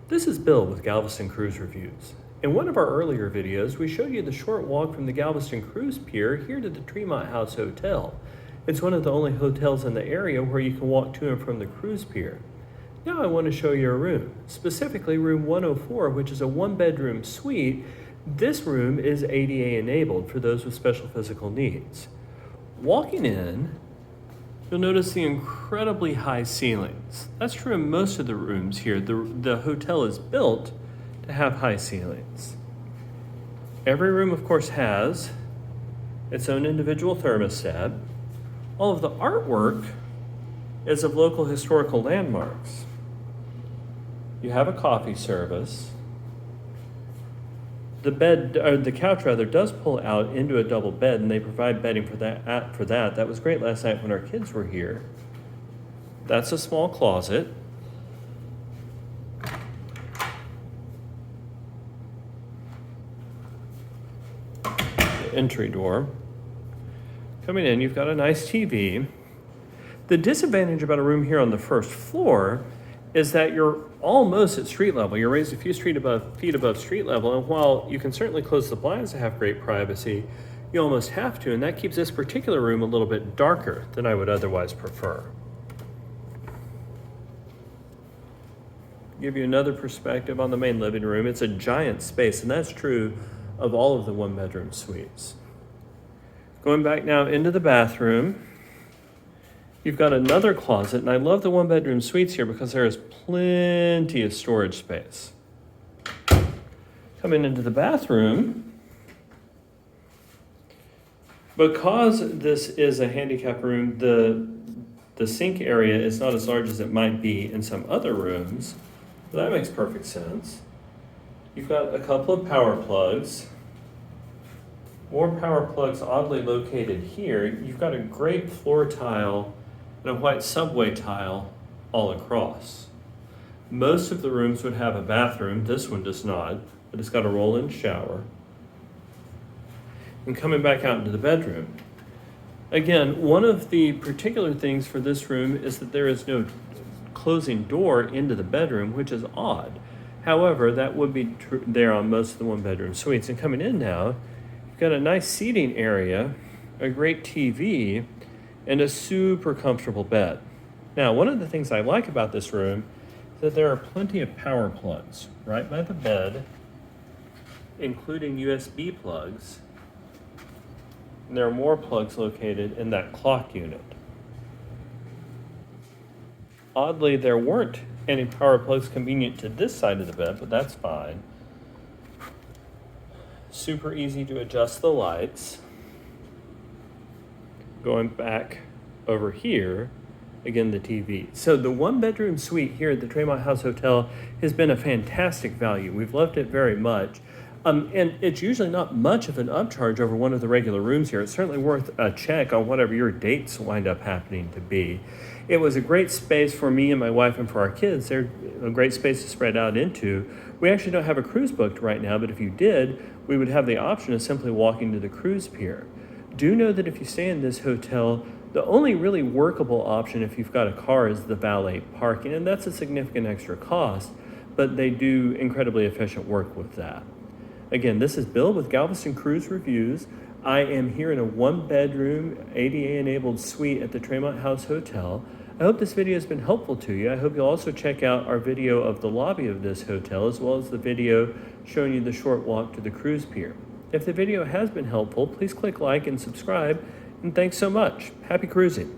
This is Bill with Galveston Cruise Reviews. In one of our earlier videos, we showed you the short walk from the Galveston Cruise Pier here to the Tremont House Hotel. It's one of the only hotels in the area where you can walk to and from the cruise pier. Now I want to show you a room, specifically room 104, which is a one-bedroom suite. This room is ADA enabled for those with special physical needs. Walking in, you'll notice the incredibly high ceilings. That's true in most of the rooms here. The hotel is built to have high ceilings. Every room, of course, has its own individual thermostat. All of the artwork is of local historical landmarks. You have a coffee service. The couch does pull out into a double bed, and they provide bedding for that. That was great last night when our kids were here. That's a small closet. The entry door. Coming in, you've got a nice TV. The disadvantage about a room here on the first floor is that you're almost at street level. You're raised a few feet above street level, and while you can certainly close the blinds to have great privacy, you almost have to, and that keeps this particular room a little bit darker than I would otherwise prefer. Give you another perspective on the main living room. It's a giant space, and that's true of all of the one-bedroom suites. Going back now into the bathroom, you've got another closet, and I love the one-bedroom suites here because there is plenty of storage space. Coming into the bathroom, because this is a handicap room, the sink area is not as large as it might be in some other rooms. But that makes perfect sense. You've got a couple of power plugs. More power plugs oddly located here. You've got a great floor tile and a white subway tile all across. Most of the rooms would have a bathroom. This one does not, but it's got a roll-in shower. And coming back out into the bedroom. Again, one of the particular things for this room is that there is no closing door into the bedroom, which is odd. However, that would be there on most of the one-bedroom suites. And coming in now, you've got a nice seating area, a great TV, and a super comfortable bed. Now, one of the things I like about this room is that there are plenty of power plugs right by the bed, including USB plugs. And there are more plugs located in that clock unit. Oddly, there weren't any power plugs convenient to this side of the bed, but that's fine. Super easy to adjust the lights. Going back over here, again, the TV. So the one-bedroom suite here at the Tremont House Hotel has been a fantastic value. We've loved it very much. And it's usually not much of an upcharge over one of the regular rooms here. It's certainly worth a check on whatever your dates wind up happening to be. It was a great space for me and my wife and for our kids. They're a great space to spread out into. We actually don't have a cruise booked right now, but if you did, we would have the option of simply walking to the cruise pier. Do know that if you stay in this hotel, the only really workable option if you've got a car is the valet parking, and that's a significant extra cost, but they do incredibly efficient work with that. Again, this is Bill with Galveston Cruise Reviews. I am here in a one-bedroom ADA-enabled suite at the Tremont House Hotel. I hope this video has been helpful to you. I hope you'll also check out our video of the lobby of this hotel, as well as the video showing you the short walk to the cruise pier. If the video has been helpful, please click like and subscribe, and thanks so much. Happy cruising.